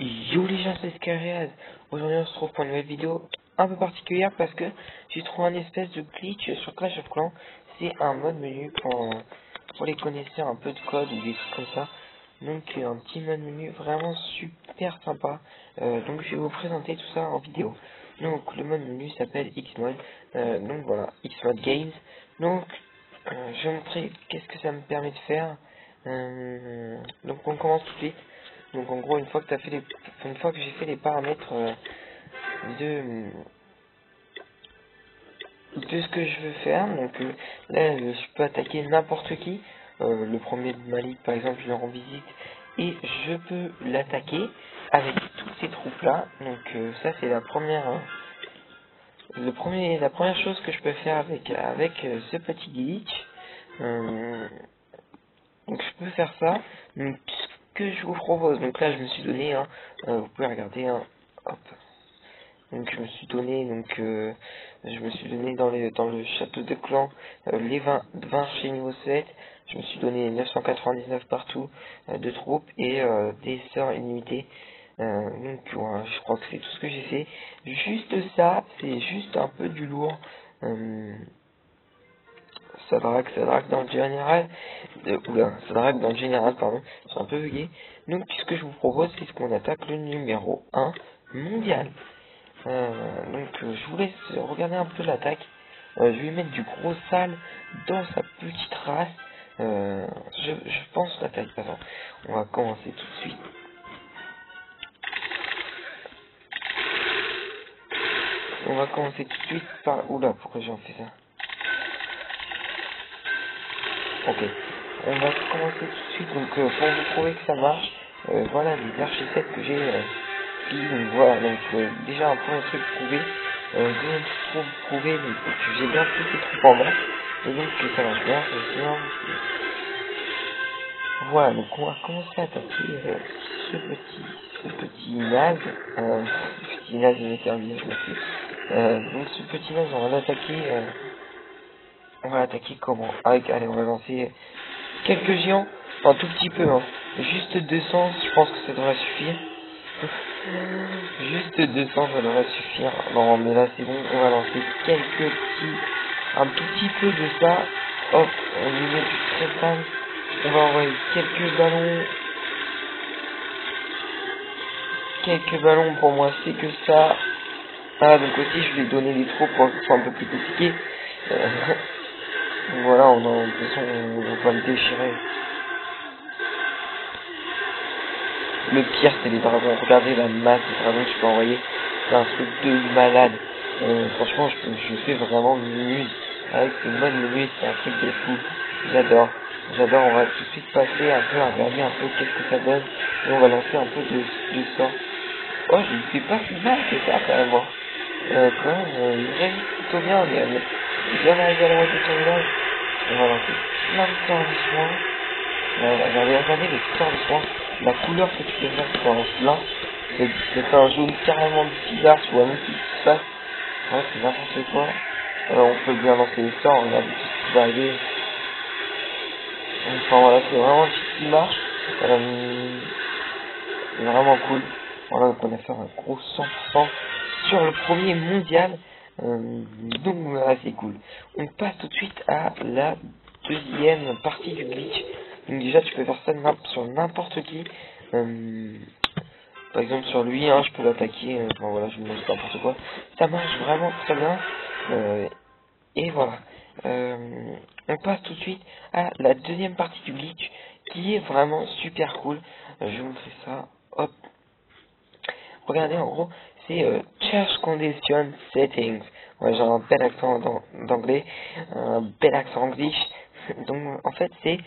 Yo les gens, c'est Skyriaz. Aujourd'hui on se retrouve pour une nouvelle vidéo un peu particulière parce que j'ai trouvé un espèce de glitch sur Clash of Clans. C'est un mode menu pour les connaisseurs un peu de code ou des trucs comme ça. Donc un petit mode menu vraiment super sympa. Donc je vais vous présenter tout ça en vidéo. Donc le mode menu s'appelle Xmode. Donc voilà, Xmode Games. Donc je vais vous montrer qu'est-ce que ça me permet de faire. Donc on commence tout de suite. Donc en gros, une fois que j'ai fait les paramètres de ce que je veux faire, donc là je peux attaquer n'importe qui. Le premier de ma ligue par exemple, je le rends visite et je peux l'attaquer avec toutes ces troupes là. Donc ça c'est la première la première chose que je peux faire avec ce petit glitch. Donc je peux faire ça. Donc ce que je vous propose, donc là je me suis donné, vous pouvez regarder, hop. Donc je me suis donné, dans le château de clan, les 20 chez niveau 7. Je me suis donné 999 partout de troupes et des sorts illimités. Donc voilà, je crois que c'est tout ce que j'ai fait. Juste ça, c'est juste un peu du lourd. Ça drague dans le général. Ça drague dans le général, pardon. C'est un peu bugué. Donc, ce que je vous propose, c'est qu'on attaque le numéro 1 mondial. Je vous laisse regarder un peu l'attaque. Je vais mettre du gros sale dans sa petite race. Je pense l'attaque. Attends, on va commencer tout de suite. On va commencer tout de suite par... Oula, pourquoi j'en fais ça? Ok, on va commencer tout de suite, donc pour vous prouver que ça marche, voilà les archers 7 que j'ai donc voilà, donc déjà un premier truc prouvé, deuxième truc prouvé, que j'ai bien toutes les troupes en main, et donc que ça marche bien, c'est bien. Voilà, donc on va commencer à attaquer ce petit naze, petit naze de l'éternel, je m'excuse. Donc ce petit naze, on va l'attaquer comment? Allez, on va lancer quelques géants, un tout petit peu, juste 200, je pense que ça devrait suffire. Juste 200, ça devrait suffire. Non, mais là c'est bon, on va lancer un tout petit peu de ça. Hop, on lui met du stress. On va envoyer quelques ballons pour moi, c'est que ça. Ah, donc aussi je vais donner des troupes pour que ce soit un peu plus compliqué. Voilà, de toute façon, on va le déchirer. Le pire, c'est les dragons. Regardez la masse de dragons que je peux envoyer. C'est un truc de malade. Franchement, je fais vraiment une muse. Avec ce mode menu, c'est un truc de fou. J'adore. On va tout de suite passer un peu à regarder un peu qu'est-ce que ça donne. Et on va lancer un peu de sort. Oh, je ne fais pas si mal que ça, quand même. Il réussit plutôt bien. Il est bien arrivé à la moitié de son village. On va lancer plein de sorts de soins. Regardez les sorts de soins. La couleur que tu peux faire dans cela, c'est un jaune carrément bizarre, tu vois même ce qui se passe. Ouais, c'est n'importe quoi. Alors on peut bien lancer les sorts, regardez tout ce qui va arriver. Enfin voilà, c'est vraiment un cheat qui marche. C'est vraiment cool. Voilà, donc on a fait un gros 100% sur le premier mondial. Donc voilà, c'est cool. On passe tout de suite à la deuxième partie du glitch. Donc déjà tu peux faire ça sur n'importe qui. Par exemple sur lui, je peux l'attaquer. Enfin voilà, je me lance n'importe quoi. Ça marche vraiment très bien. Et voilà. On passe tout de suite à la deuxième partie du glitch qui est vraiment super cool. Je vais vous montrer ça. Hop. Regardez, en gros, c'est Charge Condition Settings. Ouais, j'ai un bel accent d'anglais, un bel accent anglais. Donc, en fait, c'est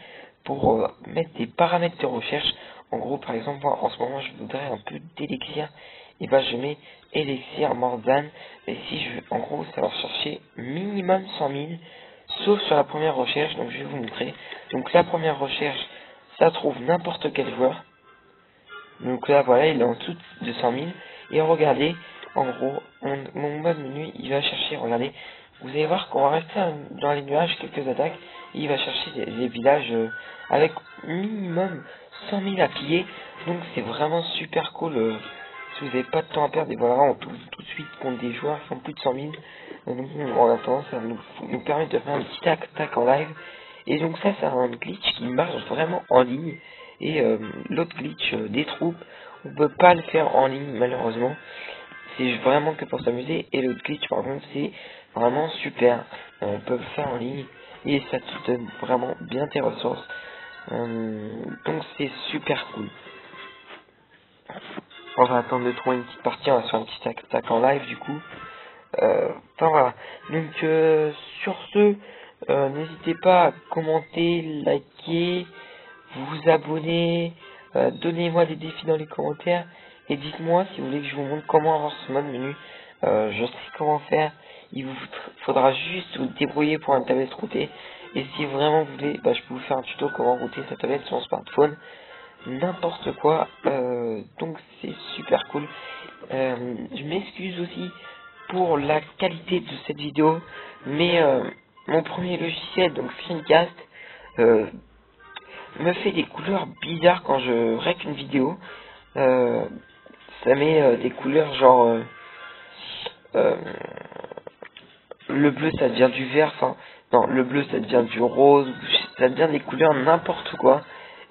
pour mettre des paramètres de recherche. En gros, par exemple, moi, en ce moment, je voudrais un peu d'élixir. Et ben, je mets élixir more than. Et si en gros, ça va chercher minimum 100 000, sauf sur la première recherche. Donc, je vais vous montrer. Donc, la première recherche, ça trouve n'importe quel joueur. Donc là, voilà, il est en dessous de 100 000. Et regardez, en gros, mon mode menu, il va chercher, regardez, vous allez voir qu'on va rester dans les nuages quelques attaques, et il va chercher des villages avec minimum 100 000 à piller, donc c'est vraiment super cool. Si vous n'avez pas de temps à perdre, et voilà, on tout de suite contre des joueurs qui ont plus de 100 000, donc en attendant, ça nous permet de faire un petit tac en live, et donc ça c'est un glitch qui marche vraiment en ligne, et l'autre glitch des troupes, on peut pas le faire en ligne malheureusement, c'est vraiment que pour s'amuser, et l'autre glitch par contre c'est vraiment super, on peut le faire en ligne, et ça te donne vraiment bien tes ressources, donc c'est super cool. On va attendre de trouver une petite partie, on va se faire un petit tac en live du coup. Enfin voilà, donc sur ce, n'hésitez pas à commenter, liker, vous abonner, donnez-moi des défis dans les commentaires, et dites-moi si vous voulez que je vous montre comment avoir ce mode menu. Je sais comment faire, il vous faudra juste vous débrouiller pour un tablette routée, et si vraiment vous voulez, je peux vous faire un tuto comment router sa tablette sur son smartphone, n'importe quoi, donc c'est super cool. Je m'excuse aussi pour la qualité de cette vidéo, mais mon premier logiciel, donc Screencast, me fait des couleurs bizarres quand je rec une vidéo. Ça met des couleurs genre le bleu ça devient du vert, enfin non, le bleu ça devient du rose, ça devient des couleurs n'importe quoi,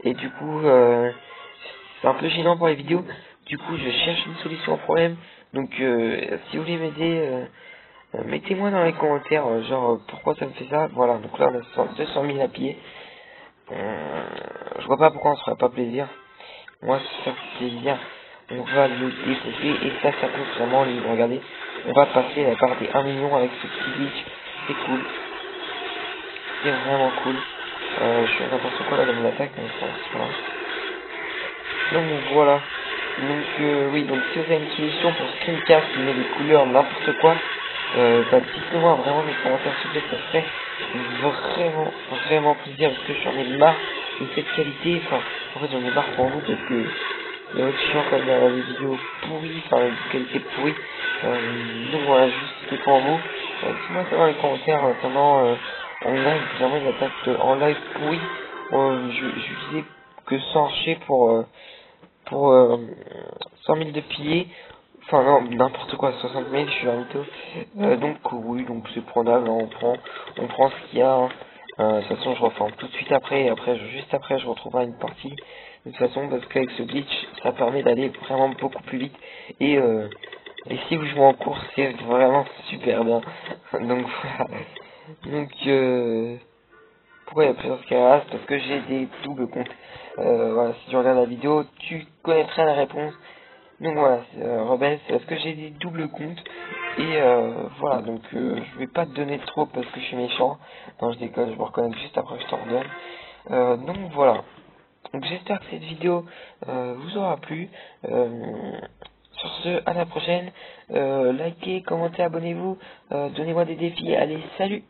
et du coup c'est un peu gênant pour les vidéos. Du coup je cherche une solution au problème, donc si vous voulez m'aider, mettez-moi dans les commentaires genre pourquoi ça me fait ça. Voilà, donc là on a 200 000 à piller, je vois pas pourquoi on se ferait pas plaisir. Moi ça fait plaisir, on va le découper, et ça coûte vraiment libre. Regardez, on va passer la barre des 1 million avec ce petit glitch, c'est cool, c'est vraiment cool. Je fais n'importe quoi là dans mon attaque, mais c'est pas grave. Donc voilà, donc oui, donc si vous avez une solution pour Screencast qui met des couleurs n'importe quoi, dites-moi vraiment dans les commentaires s'il vous plaît, ça ferait vraiment plaisir, parce que j'en ai marre de cette qualité. Enfin, en fait j'en ai marre pour vous, parce que il y a autre chiant quand il y a des vidéos pourries, enfin une qualité pourrie. Donc voilà, juste c'était pour vous. Dites-moi ça dans les commentaires comment en live, vraiment une attaque en live pourrie. J'utilisais que 100 archers pour 100 000 de piliers. Enfin non, n'importe quoi, 60 000, je suis un mytho. Donc oui, donc c'est prenable, hein, on prend ce qu'il y a. Hein. De toute façon je reforme tout de suite après, et après juste après je retrouverai une partie. De toute façon, parce qu'avec ce glitch, ça permet d'aller vraiment beaucoup plus vite. Et si vous jouez en course, c'est vraiment super bien. Donc voilà. Donc pourquoi il y a plusieurs caras? Parce que j'ai des doubles comptes. Voilà, si tu regardes la vidéo, tu connaîtras la réponse. Donc voilà, Rebelle, c'est parce que j'ai des doubles comptes. Et voilà, donc je vais pas te donner trop parce que je suis méchant. Non, je déconne, je me reconnecte juste après que je t'en redonne. Donc voilà. Donc j'espère que cette vidéo vous aura plu. Sur ce, à la prochaine. Likez, commentez, abonnez-vous. Donnez-moi des défis. Allez, salut!